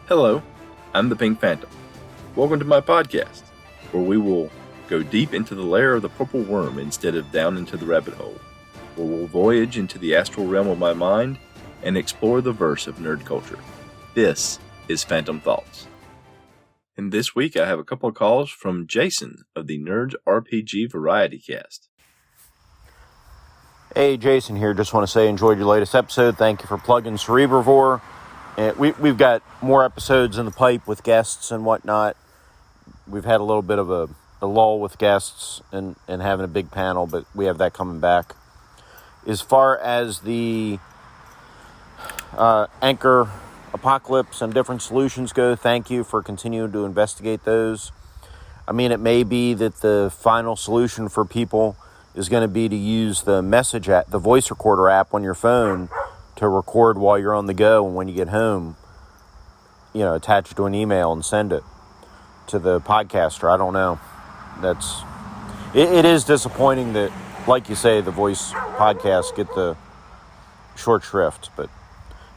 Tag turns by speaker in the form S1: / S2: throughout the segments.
S1: Hello, I'm the Pink Phantom. Welcome to my podcast, where we will go deep into the lair of the purple worm instead of down into the rabbit hole, where we'll voyage into the astral realm of my mind and explore the verse of nerd culture. This is Phantom Thoughts. And this week I have a couple of calls from Jason of the Nerds RPG Variety Cast.
S2: Hey, Jason here. Just want to say enjoyed your latest episode. Thank you for plugging OSRtober. We've got more episodes in the pipe with guests and whatnot. We've had a little bit of a lull with guests and having a big panel, but we have that coming back. As far as the Anchorpocalypse and different solutions go, thank you for continuing to investigate those. I mean, it may be that the final solution for people is going to be to use the message app, the voice recorder app on your phone to record while you're on the go, and when you get home, attach it to an email and send it to the podcaster. I don't know. It is disappointing that, like you say, the voice podcasts get the short shrift, and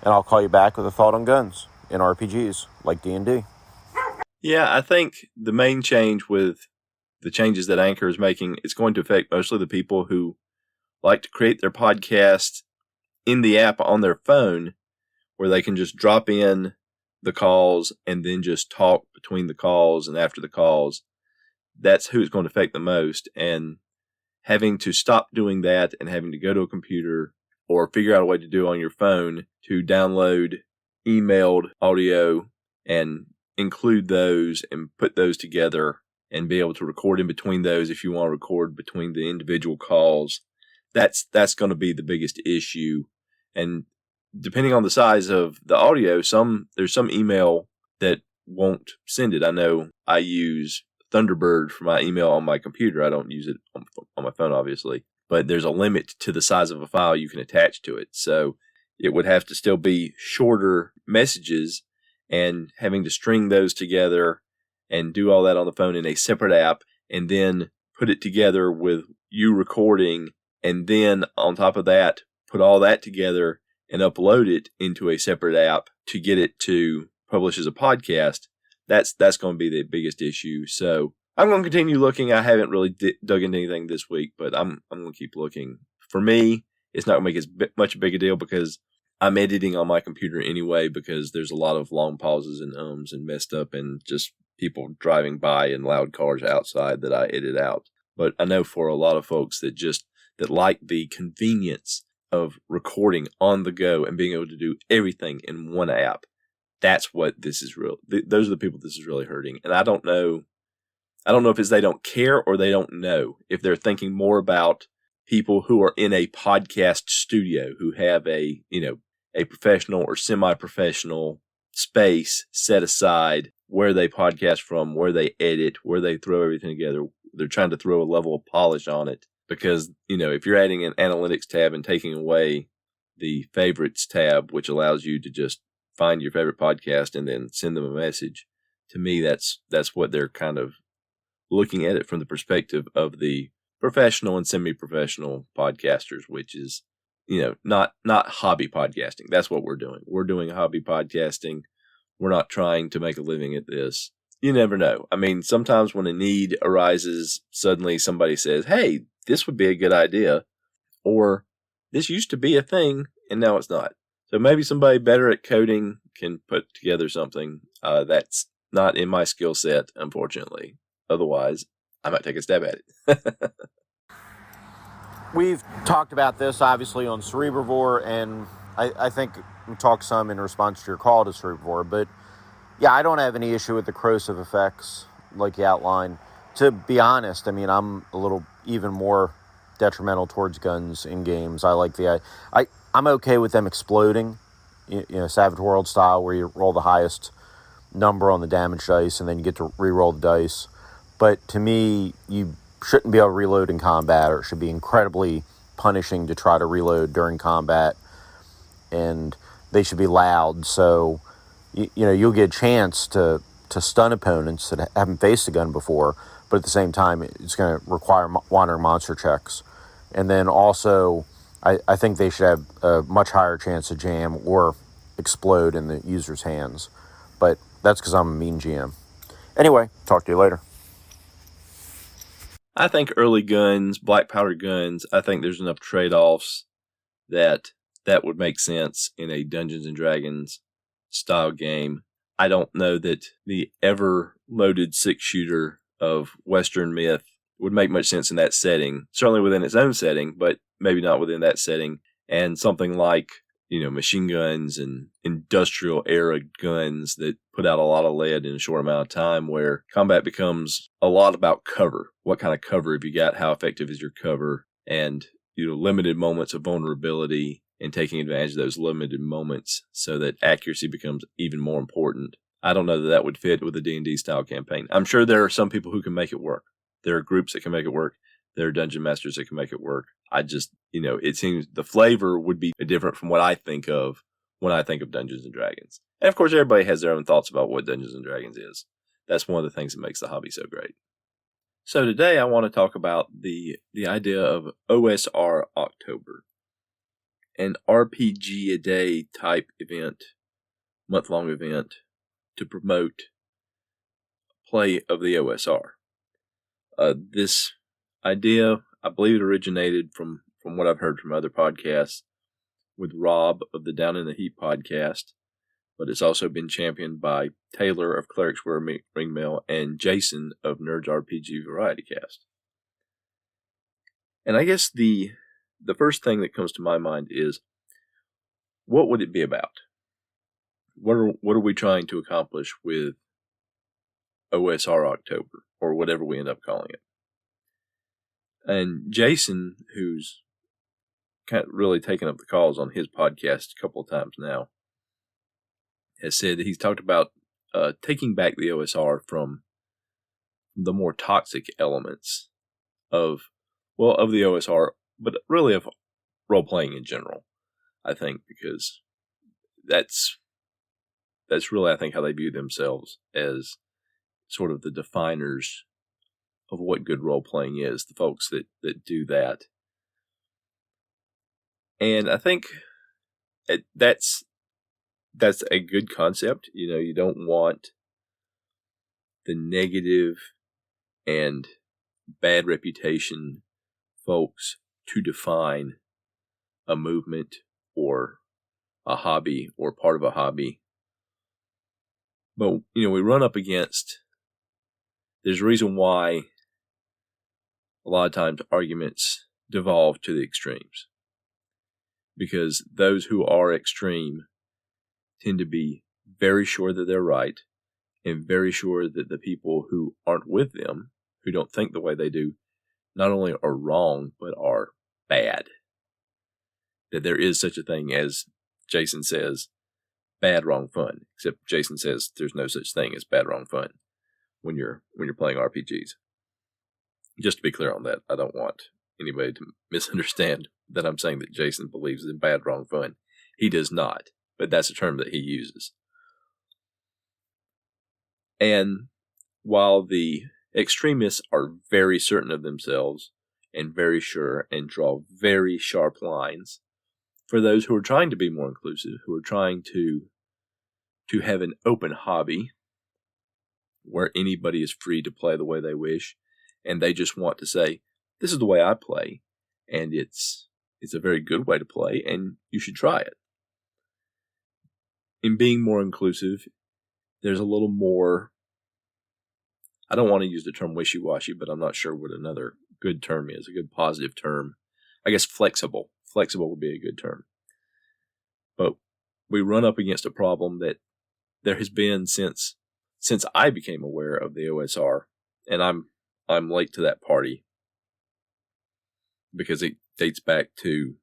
S2: I'll call you back with a thought on guns in RPGs, like D&D.
S1: Yeah, I think the main change with the changes that Anchor is making, it's going to affect mostly the people who like to create their podcast in the app on their phone, where they can just drop in the calls and then just talk between the calls and after the calls. That's who it's going to affect the most. And having to stop doing that and having to go to a computer or figure out a way to do it on your phone to download emailed audio and include those and put those together and be able to record in between those if you want to record between the individual calls. That's going to be the biggest issue. And depending on the size of the audio, there's some email that won't send it. I know I use Thunderbird for my email on my computer. I don't use it on my phone, obviously. But there's a limit to the size of a file you can attach to it. So it would have to still be shorter messages, and having to string those together and do all that on the phone in a separate app, and then put it together with you recording, and then on top of that, put all that together and upload it into a separate app to get it to publish as a podcast. That's going to be the biggest issue. So I'm going to continue looking. I haven't really dug into anything this week, but I'm going to keep looking. For me, it's not going to make as much a big a deal because I'm editing on my computer anyway, because there's a lot of long pauses and ums and messed up and just people driving by and loud cars outside that I edit out. But I know for a lot of folks that like the convenience of recording on the go and being able to do everything in one app, that's what this is those are the people this is really hurting. And I don't know if it's they don't care or they don't know, if they're thinking more about people who are in a podcast studio, who have a professional or semi-professional space set aside where they podcast from, where they edit, where they throw everything together. They're trying to throw a level of polish on it. Because, if you're adding an analytics tab and taking away the favorites tab, which allows you to just find your favorite podcast and then send them a message, to me, that's what they're kind of looking at it from the perspective of the professional and semi-professional podcasters, which is, not hobby podcasting. That's what we're doing. We're doing hobby podcasting. We're not trying to make a living at this. You never know. I mean, sometimes when a need arises, suddenly somebody says, hey, this would be a good idea, or this used to be a thing and now it's not. So maybe somebody better at coding can put together something that's not in my skill set, unfortunately. Otherwise, I might take a stab at it.
S2: We've talked about this, obviously, on OSRtober, and I think we talked some in response to your call to OSRtober, but yeah, I don't have any issue with the corrosive effects like you outlined. To be honest, I mean, I'm a little even more detrimental towards guns in games. I like I'm okay with them exploding, Savage World style, where you roll the highest number on the damage dice and then you get to re-roll the dice. But to me, you shouldn't be able to reload in combat, or it should be incredibly punishing to try to reload during combat, and they should be loud. So, you'll get a chance to stun opponents that haven't faced a gun before, but at the same time, it's going to require wandering monster checks. And then also, I think they should have a much higher chance to jam or explode in the user's hands. but that's because I'm a mean GM. Anyway, talk to you later.
S1: I think early guns, black powder guns, I think there's enough trade-offs that would make sense in a Dungeons and Dragons style game. I don't know that the ever-loaded 6-shooter of Western myth would make much sense in that setting. Certainly within its own setting, but maybe not within that setting. And something like, machine guns and industrial era guns that put out a lot of lead in a short amount of time, where combat becomes a lot about cover. What kind of cover have you got? How effective is your cover? And, limited moments of vulnerability and taking advantage of those limited moments so that accuracy becomes even more important. I don't know that would fit with a D&D style campaign. I'm sure there are some people who can make it work. There are groups that can make it work. There are dungeon masters that can make it work. I just, it seems the flavor would be different from what I think of when I think of Dungeons and Dragons. And of course, everybody has their own thoughts about what Dungeons and Dragons is. That's one of the things that makes the hobby so great. So today I want to talk about the idea of OSRtober, an RPG a day type event, month-long event to promote play of the OSR. This idea, I believe it originated from what I've heard from other podcasts with Rob of the Down in the Heat podcast, but it's also been championed by Taylor of Clerics Wear Ringmail and Jason of Nerds RPG Variety Cast. And I guess the first thing that comes to my mind is, what would it be about? What are we trying to accomplish with OSRtober, or whatever we end up calling it? And Jason, who's kind of really taken up the cause on his podcast a couple of times now, has said that he's talked about taking back the OSR from the more toxic elements of the OSR, but really of role-playing in general, I think, because that's really, I think, how they view themselves, as sort of the definers of what good role-playing is, the folks that do that. And I think that's a good concept. You don't want the negative and bad reputation folks to define a movement or a hobby or part of a hobby. But, we run up against, there's a reason why a lot of times arguments devolve to the extremes. Because those who are extreme tend to be very sure that they're right, and very sure that the people who aren't with them, who don't think the way they do, not only are wrong, but are bad. That there is such a thing as, Jason says, bad, wrong, fun. Except Jason says there's no such thing as bad, wrong, fun when you're playing RPGs. Just to be clear on that, I don't want anybody to misunderstand that I'm saying that Jason believes in bad, wrong, fun. He does not, but that's a term that he uses. And while the extremists are very certain of themselves and very sure and draw very sharp lines, for those who are trying to be more inclusive, who are trying to have an open hobby where anybody is free to play the way they wish, and they just want to say, this is the way I play, and it's a very good way to play, and you should try it. In being more inclusive, there's a little more, I don't want to use the term wishy-washy, but I'm not sure what another good term is, a good positive term. I guess flexible. Flexible would be a good term. But we run up against a problem that there has been since I became aware of the OSR, and I'm late to that party because it dates back to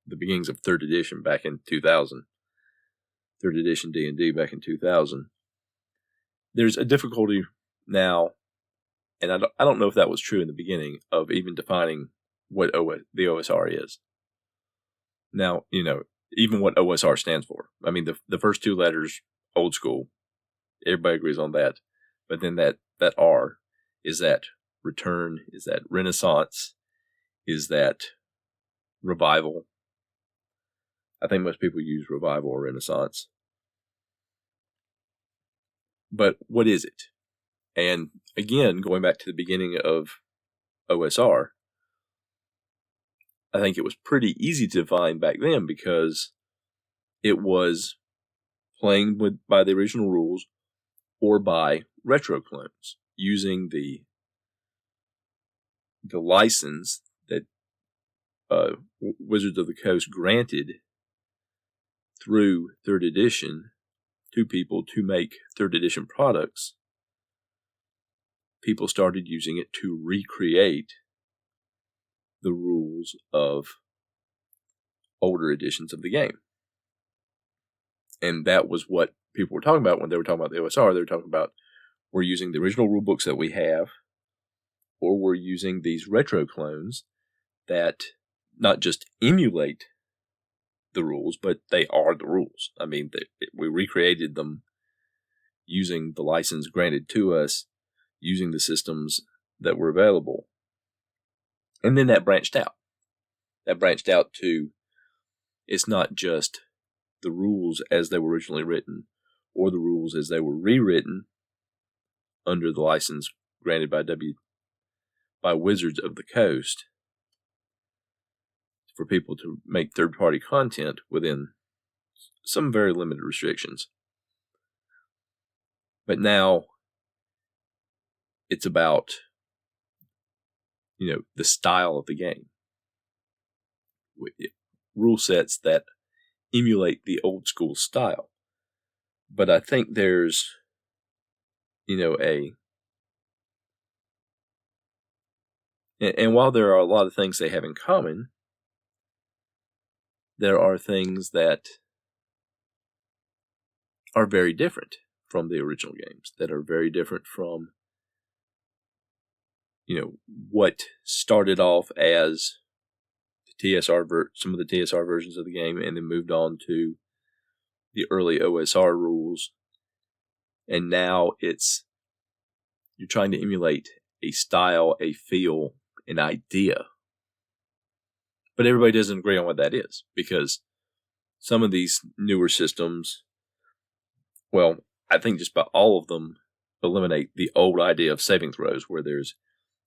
S1: the beginnings of 3rd edition back in 2000. 3rd edition D&D back in 2000. There's a difficulty now, and I don't know if that was true in the beginning, of even defining what the OSR is. Now, even what OSR stands for. I mean, the first 2 letters, old school, everybody agrees on that. But then that R, is that return? Is that renaissance? Is that revival? I think most people use revival or renaissance. But what is it? And again, going back to the beginning of OSR, I think it was pretty easy to define back then because it was playing by the original rules or by retro clones using the license that Wizards of the Coast granted through 3rd edition to people to make 3rd edition products. People started using it to recreate the rules of older editions of the game. And that was what people were talking about when they were talking about the OSR. They were talking about, we're using the original rule books that we have, or we're using these retro clones that not just emulate the rules, but they are the rules. I mean, we recreated them using the license granted to us, using the systems that were available. And then that branched out. That branched out to, it's not just the rules as they were originally written, or the rules as they were rewritten under the license granted by Wizards of the Coast for people to make third-party content within some very limited restrictions. But now it's about, the style of the game. Rule sets that emulate the old school style. But I think there's, and while there are a lot of things they have in common, there are things that are very different from the original games, that are very different from, what started off as the some of the TSR versions of the game, and then moved on to the early OSR rules. And now you're trying to emulate a style, a feel, an idea. But everybody doesn't agree on what that is, because some of these newer systems, well, I think just about all of them eliminate the old idea of saving throws, where there's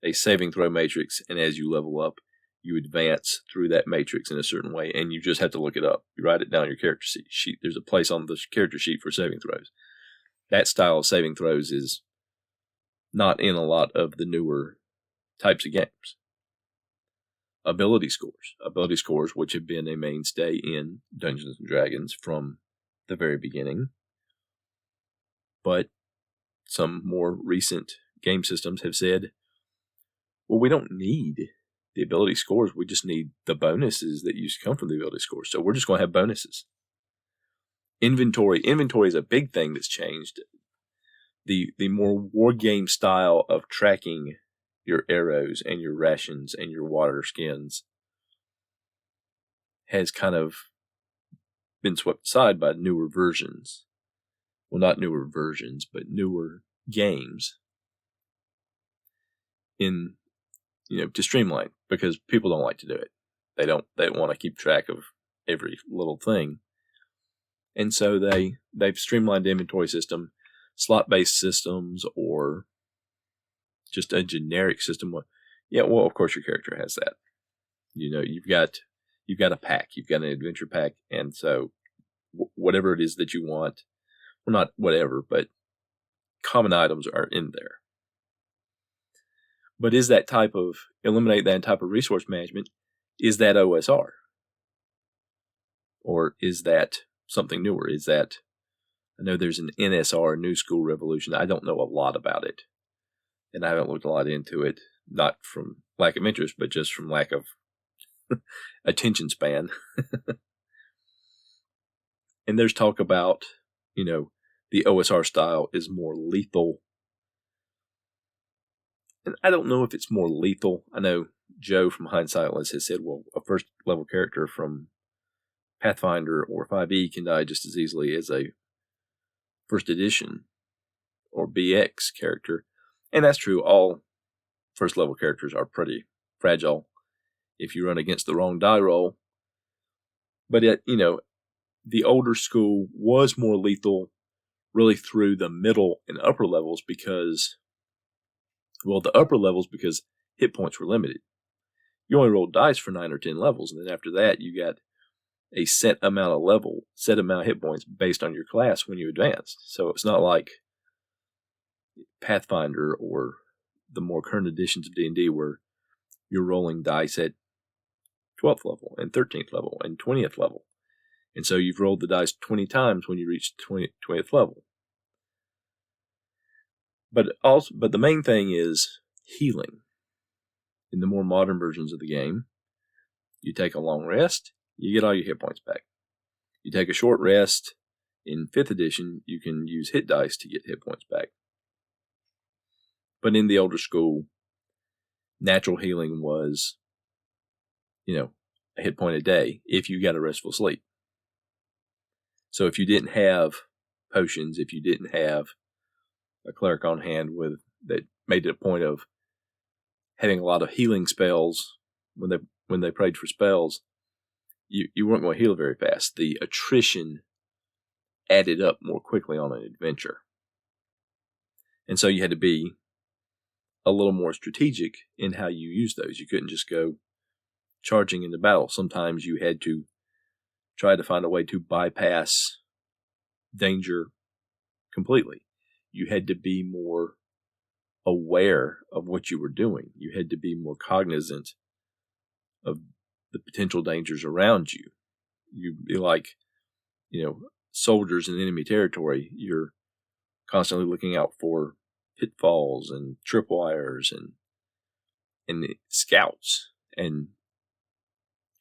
S1: a saving throw matrix, and as you level up, you advance through that matrix in a certain way, and you just have to look it up. You write it down on your character sheet. There's a place on the character sheet for saving throws. That style of saving throws is not in a lot of the newer types of games. Ability scores, which have been a mainstay in Dungeons & Dragons from the very beginning. But some more recent game systems have said, well, we don't need the ability scores. We just need the bonuses that used to come from the ability scores. So we're just going to have bonuses. Inventory is a big thing that's changed. The more war game style of tracking your arrows and your rations and your water skins has kind of been swept aside by newer versions. Well, not newer versions, but newer games to streamline, because people don't like to do it. They don't want to keep track of every little thing. And so they've streamlined the inventory system, slot-based systems, or just a generic system. Yeah, well, of course your character has that. You've got a pack, you've got an adventure pack, and so whatever it is that you want, well, not whatever, but common items are in there. But eliminate that type of resource management, is that OSR? Or is that something newer? I know there's an NSR, New School Revolution. I don't know a lot about it. And I haven't looked a lot into it, not from lack of interest, but just from lack of attention span. And there's talk about, the OSR style is more lethal. And I don't know if it's more lethal. I know Joe from Hindsightless has said, well, a first level character from Pathfinder or 5e can die just as easily as a first edition or BX character. And that's true. All first level characters are pretty fragile if you run against the wrong die roll. But the older school was more lethal really through the middle and upper levels because hit points were limited. You only rolled dice for 9 or 10 levels, and then after that, you got a set amount of hit points based on your class when you advanced. So it's not like Pathfinder or the more current editions of D&D where you're rolling dice at 12th level and 13th level and 20th level. And so you've rolled the dice 20 times when you reach 20th level. But the main thing is healing. In the more modern versions of the game, you take a long rest, you get all your hit points back. You take a short rest. In 5th edition, you can use hit dice to get hit points back. But in the older school, natural healing was, a hit point a day if you got a restful sleep. So if you didn't have potions, if you didn't have a cleric on hand that made it a point of having a lot of healing spells when they prayed for spells, you weren't going to heal very fast. The attrition added up more quickly on an adventure. And so you had to be a little more strategic in how you use those. You couldn't just go charging into battle. Sometimes you had to try to find a way to bypass danger completely. You had to be more aware of what you were doing. You had to be more cognizant of the potential dangers around you. You'd be like, soldiers in enemy territory. You're constantly looking out for pitfalls and tripwires and scouts and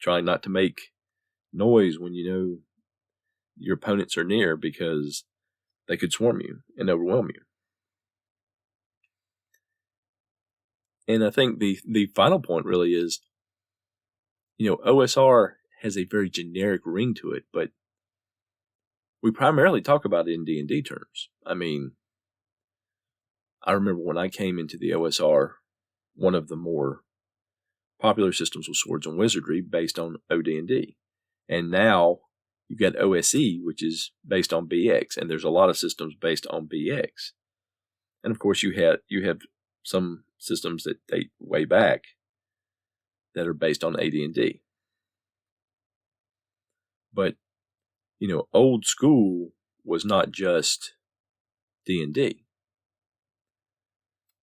S1: trying not to make noise when you know your opponents are near because they could swarm you and overwhelm you. And I think the final point really is, OSR has a very generic ring to it, but we primarily talk about it in D&D terms. I mean, I remember when I came into the OSR, one of the more popular systems was Swords and Wizardry based on OD&D. And now you've got OSE, which is based on BX, and there's a lot of systems based on BX. And of course, you have some systems that date way back that are based on AD&D. But, old school was not just D&D.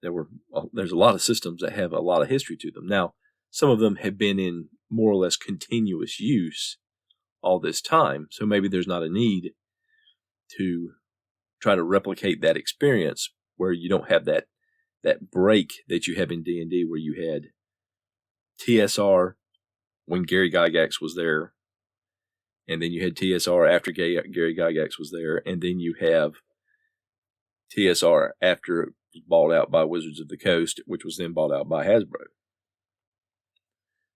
S1: There's a lot of systems that have a lot of history to them. Now, some of them have been in more or less continuous use all this time, so maybe there's not a need to try to replicate that experience where you don't have that break that you have in D&D where you had TSR when Gary Gygax was there, and then you had TSR after Gary Gygax was there, and then you have TSR after it was bought out by Wizards of the Coast, which was then bought out by Hasbro.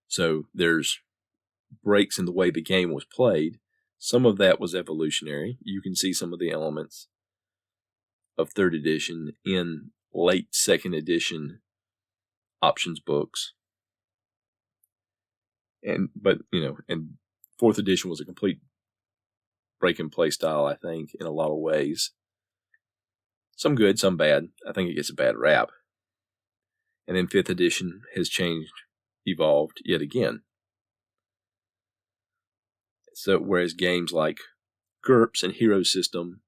S1: So there's breaks in the way the game was played. Some of that was evolutionary. You can see some of the elements of 3rd edition in late 2nd edition options books. And 4th edition was a complete break and play style, I think, in a lot of ways. Some good, some bad. I think it gets a bad rap. And then 5th edition has evolved yet again. So whereas games like GURPS and Hero System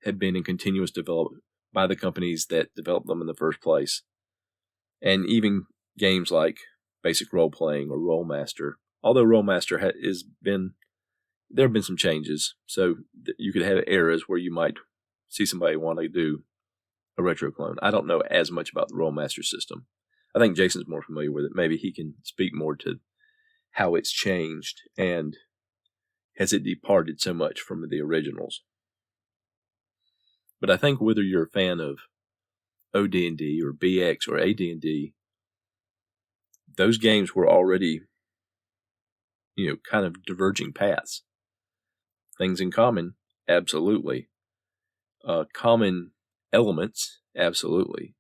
S1: have been in continuous development by the companies that developed them in the first place, and even games like Basic Role Playing or Rolemaster, although Rolemaster there have been some changes, so you could have eras where you might see somebody want to do a retro clone. I don't know as much about the Rolemaster system. I think Jason's more familiar with it. Maybe he can speak more to how it's changed and has it departed so much from the originals. But I think whether you're a fan of OD&D or BX or AD&D, those games were already, kind of diverging paths. Things in common, absolutely. Common elements, absolutely.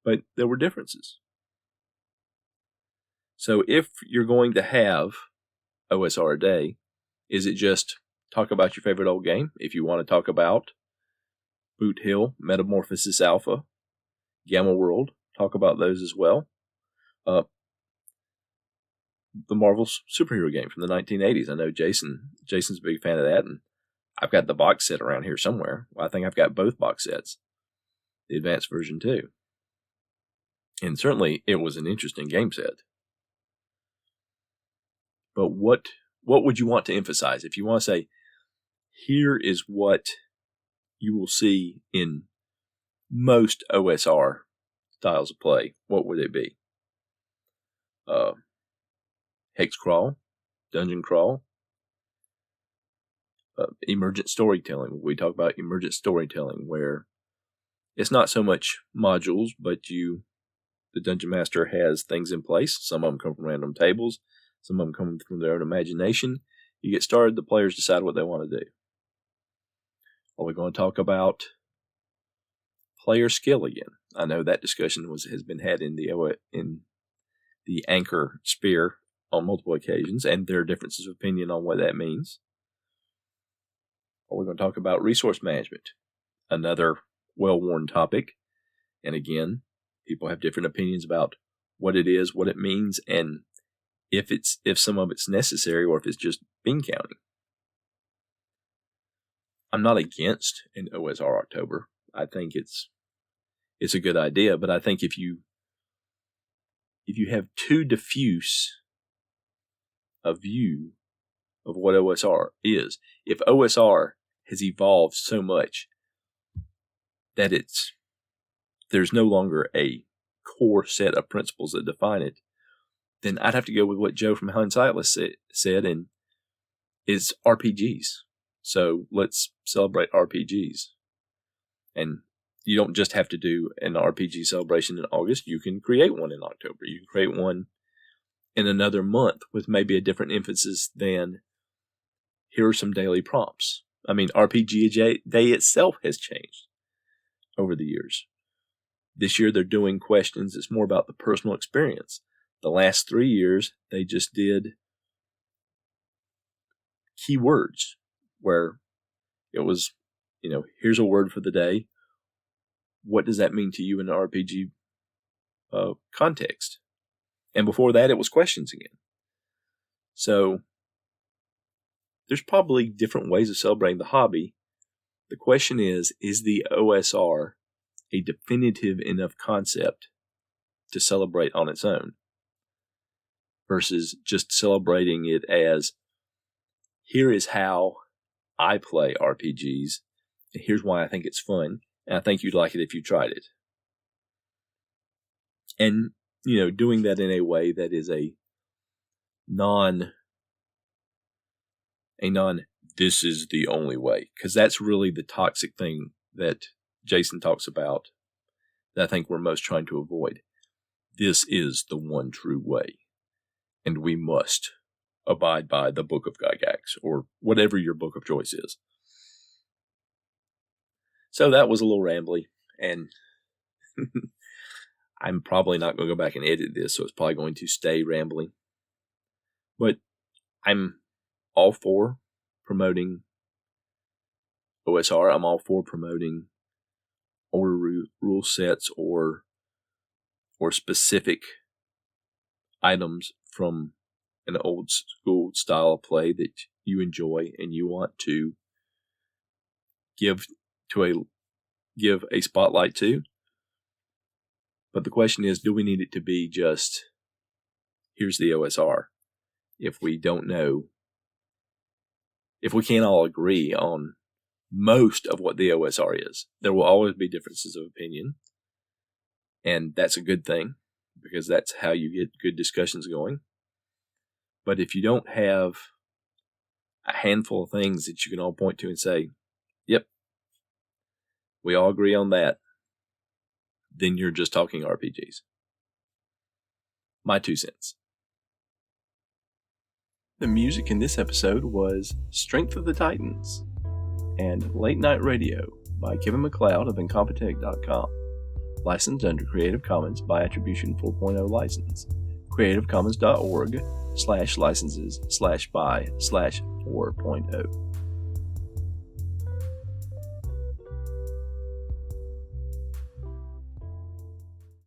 S1: But there were differences. So if you're going to have OSR a day, is it just talk about your favorite old game. If you want to talk about Boot Hill, Metamorphosis Alpha, Gamma World, talk about those as well. The Marvel superhero game from the 1980s. I know Jason's a big fan of that, and I've got the box set around here somewhere. Well, I think I've got both box sets, the advanced version too. And certainly it was an interesting game set. But what would you want to emphasize? If you want to say, here is what you will see in most OSR styles of play, what would it be? Hex crawl, dungeon crawl, emergent storytelling. We talk about emergent storytelling where it's not so much modules, but the dungeon master has things in place. Some of them come from random tables. Some of them come from their own imagination. You get started, the players decide what they want to do. Are we going to talk about player skill again? I know that discussion has been had in the Anchor sphere on multiple occasions, and there are differences of opinion on what that means. Are we going to talk about resource management? Another well-worn topic. And again, people have different opinions about what it is, what it means, and if some of it's necessary or if it's just bean counting. I'm not against an OSRtober. I think it's a good idea, but I think if you have too diffuse a view of what OSR is, if OSR has evolved so much that there's no longer a core set of principles that define it, then I'd have to go with what Joe from Hindsightless said, and it's RPGs. So let's celebrate RPGs. And you don't just have to do an RPG celebration in August. You can create one in October. You can create one in another month with maybe a different emphasis than here are some daily prompts. I mean, RPG Day itself has changed over the years. This year they're doing questions. It's more about the personal experience. The last 3 years, they just did keywords where it was, here's a word for the day. What does that mean to you in an RPG context? And before that, it was questions again. So there's probably different ways of celebrating the hobby. The question is the OSR a definitive enough concept to celebrate on its own? Versus just celebrating it as, here is how I play RPGs, and here's why I think it's fun, and I think you'd like it if you tried it. And, doing that in a way that is a non, this is the only way. Because that's really the toxic thing that Jason talks about that I think we're most trying to avoid. This is the one true way. And we must abide by the Book of Gygax, or whatever your book of choice is. So that was a little rambly, and I'm probably not going to go back and edit this, so it's probably going to stay rambling. But I'm all for promoting OSR. I'm all for promoting older rule sets or specific items from an old school style of play that you enjoy and you want to give a spotlight to. But the question is, do we need it to be just, here's the OSR? If we don't know, if we can't all agree on most of what the OSR is, there will always be differences of opinion. And that's a good thing, because that's how you get good discussions going. But if you don't have a handful of things that you can all point to and say, yep, we all agree on that, then you're just talking RPGs. My 2 cents. The music in this episode was Strength of the Titans and Late Night Radio by Kevin MacLeod of Incompetech.com. Licensed under Creative Commons by Attribution 4.0 license. creativecommons.org/licenses/by/4.0.